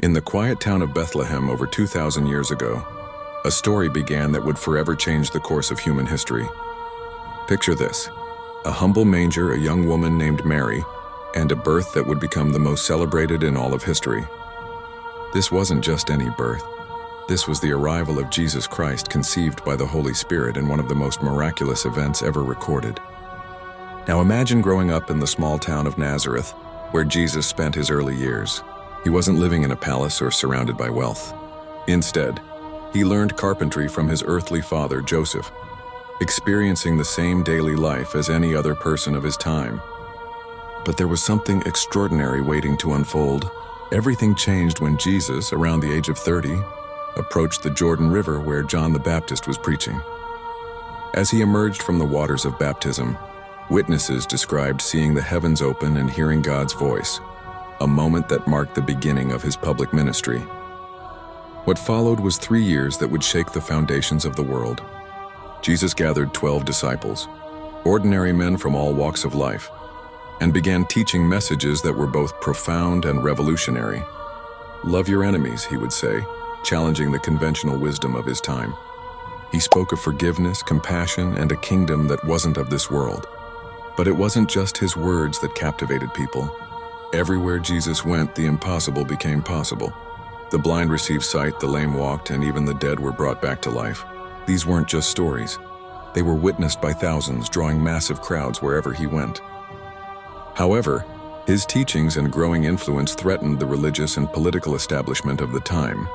In the quiet town of Bethlehem over 2,000 years ago, a story began that would forever change the course of human history. Picture this: a humble manger, a young woman named Mary, and a birth that would become the most celebrated in all of history. This wasn't just any birth. This was the arrival of Jesus Christ, conceived by the Holy Spirit in one of the most miraculous events ever recorded. Now imagine growing up in the small town of Nazareth, where Jesus spent his early years. He wasn't living in a palace or surrounded by wealth. Instead, he learned carpentry from his earthly father, Joseph, experiencing the same daily life as any other person of his time. But there was something extraordinary waiting to unfold. Everything changed when Jesus, around the age of 30, approached the Jordan River where John the Baptist was preaching. As he emerged from the waters of baptism, witnesses described seeing the heavens open and hearing God's voice, a moment that marked the beginning of his public ministry. What followed was 3 years that would shake the foundations of the world. Jesus gathered 12 disciples, ordinary men from all walks of life, and began teaching messages that were both profound and revolutionary. Love your enemies, he would say, challenging the conventional wisdom of his time. He spoke of forgiveness, compassion, and a kingdom that wasn't of this world. But it wasn't just his words that captivated people. Everywhere Jesus went, the impossible became possible. The blind received sight, the lame walked, and even the dead were brought back to life. These weren't just stories. They were witnessed by thousands, drawing massive crowds wherever he went. However, his teachings and growing influence threatened the religious and political establishment of the time.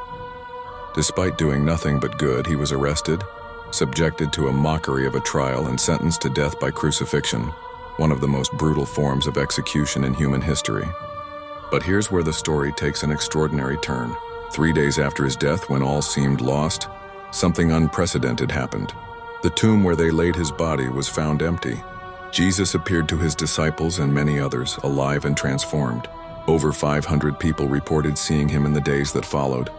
Despite doing nothing but good, he was arrested, subjected to a mockery of a trial, and sentenced to death by crucifixion, one of the most brutal forms of execution in human history. But here's where the story takes an extraordinary turn. 3 days after his death, when all seemed lost, something unprecedented happened. The tomb where they laid his body was found empty. Jesus appeared to his disciples and many others, alive and transformed. Over 500 people reported seeing him in the days that followed.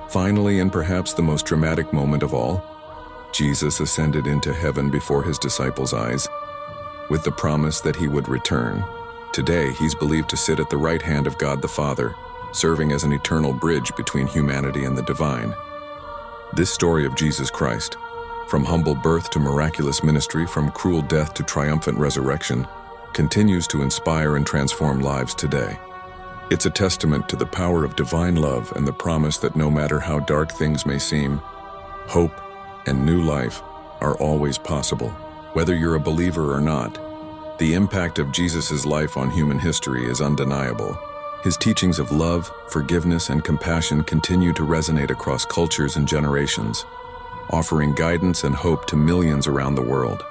Finally, and perhaps the most dramatic moment of all, Jesus ascended into heaven before his disciples' eyes, with the promise that he would return. Today, he's believed to sit at the right hand of God the Father, serving as an eternal bridge between humanity and the divine. This story of Jesus Christ, from humble birth to miraculous ministry, from cruel death to triumphant resurrection, continues to inspire and transform lives today. It's a testament to the power of divine love and the promise that no matter how dark things may seem, hope and new life are always possible. Whether you're a believer or not, the impact of Jesus' life on human history is undeniable. His teachings of love, forgiveness, and compassion continue to resonate across cultures and generations, offering guidance and hope to millions around the world.